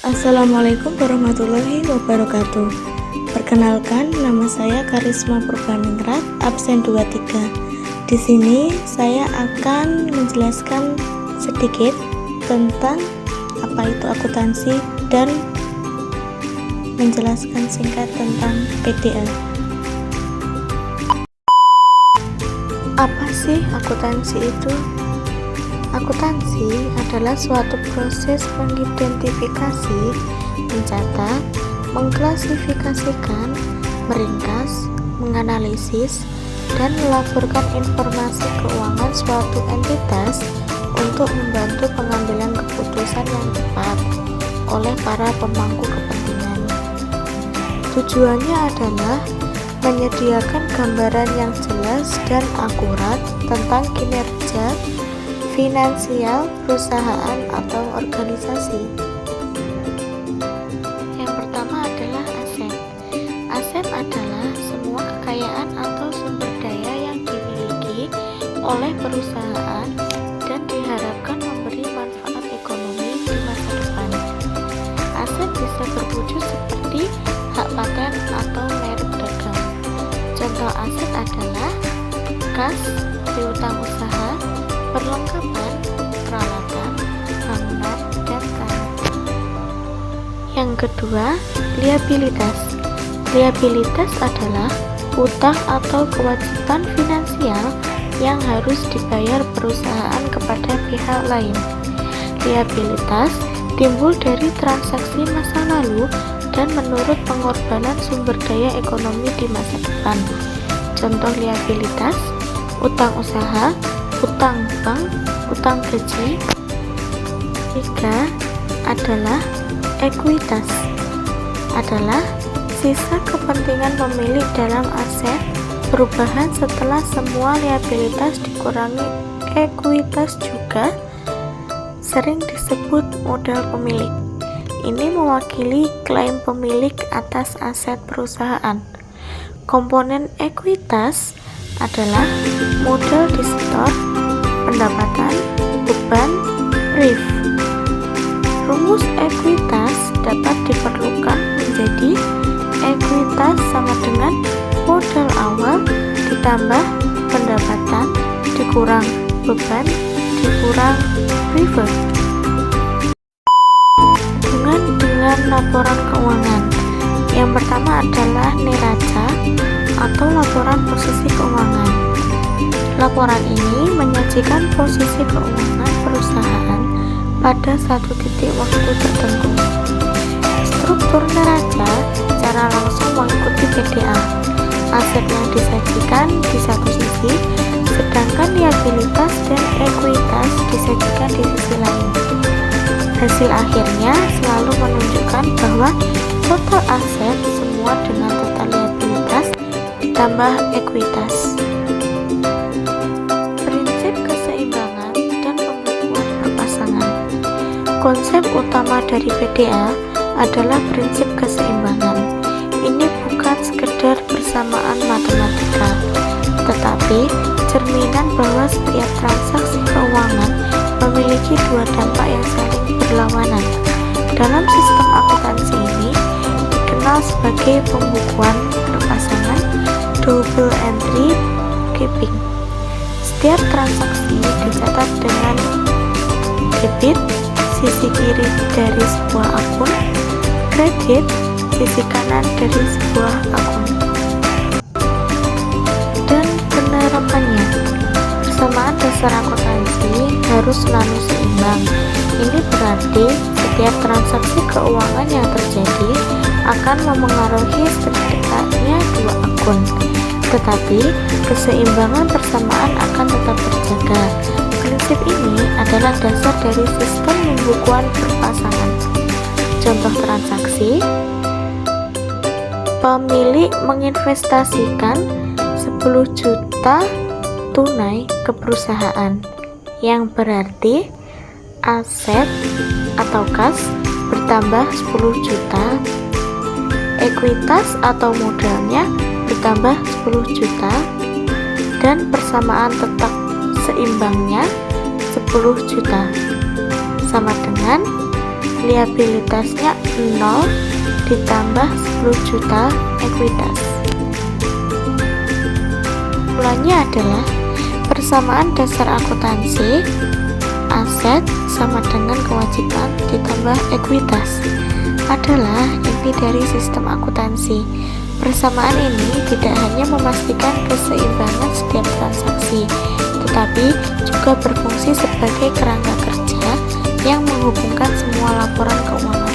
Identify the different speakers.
Speaker 1: Assalamualaikum warahmatullahi wabarakatuh. Perkenalkan, nama saya Karisma Purbaningrat, absen 23. Di sini saya akan menjelaskan sedikit tentang apa itu akuntansi dan menjelaskan singkat tentang PDA. Apa sih akuntansi itu? Akuntansi adalah suatu proses mengidentifikasi, mencatat, mengklasifikasikan, meringkas, menganalisis, dan melaporkan informasi keuangan suatu entitas untuk membantu pengambilan keputusan yang tepat oleh para pemangku kepentingan. Tujuannya adalah menyediakan gambaran yang jelas dan akurat tentang kinerja finansial perusahaan atau organisasi. Yang pertama adalah aset. Aset adalah semua kekayaan atau sumber daya yang dimiliki oleh perusahaan dan diharapkan memberi manfaat ekonomi di masa depan. Aset bisa berwujud seperti hak paten atau merek dagang. Contoh aset adalah kas, piutang usaha, perlengkapan, peralatan, bangunan, dan tanah. Yang kedua, liabilitas. Liabilitas adalah utang atau kewajiban finansial yang harus dibayar perusahaan kepada pihak lain. Liabilitas timbul dari transaksi masa lalu dan menurut pengorbanan sumber daya ekonomi di masa depan. Contoh liabilitas, utang usaha, utang bank, utang gaji. Tiga adalah ekuitas, adalah sisa kepentingan pemilik dalam aset perubahan setelah semua liabilitas dikurangi ekuitas, juga sering disebut modal pemilik. Ini mewakili klaim pemilik atas aset perusahaan. Komponen ekuitas adalah modal di store, pendapatan, beban, RIF. Rumus ekuitas dapat diperlukan menjadi ekuitas sama dengan modal awal ditambah pendapatan dikurang beban dikurang RIF. Hubungan dengan laporan keuangan. Yang pertama adalah neraca atau laporan posisi keuangan. Laporan ini menyajikan posisi keuangan perusahaan pada satu titik waktu tertentu. Struktur neraca secara langsung mengikuti PDA. Aset yang disajikan di satu sisi, sedangkan liabilitas dan ekuitas disajikan di sisi lain. Hasil akhirnya selalu menunjukkan bahwa total aset semua dengan total liabilitas ditambah ekuitas. Prinsip keseimbangan dan pembukuan berpasangan. Konsep utama dari PDA adalah prinsip keseimbangan. Ini bukan sekedar persamaan matematika, tetapi cerminan bahwa setiap transaksi keuangan memiliki dua dampak yang saling berlawanan. Dalam sistem akuntansi ini dikenal sebagai pembukuan berpasangan, double entry bookkeeping. Setiap transaksi dicatat dengan debit sisi kiri dari sebuah akun, kredit sisi kanan dari sebuah akun. Dan penerapannya, persamaan dasar akuntansi harus selalu seimbang. Ini berarti setiap transaksi keuangan yang terjadi akan memengaruhi setidaknya dua akun, tetapi keseimbangan persamaan akan tetap terjaga. Prinsip ini adalah dasar dari sistem pembukuan berpasangan. Contoh transaksi: pemilik menginvestasikan 10 juta tunai ke perusahaan, yang berarti aset atau kas bertambah 10 juta, ekuitas atau modalnya bertambah 10 juta, dan persamaan tetap seimbangnya 10 juta, sama dengan liabilitasnya 0 ditambah 10 juta ekuitas. Kesimpulannya adalah persamaan dasar akuntansi aset sama dengan kewajiban ditambah ekuitas adalah inti dari sistem akuntansi. Persamaan ini tidak hanya memastikan keseimbangan setiap transaksi, tetapi juga berfungsi sebagai kerangka kerja yang menghubungkan semua laporan keuangan.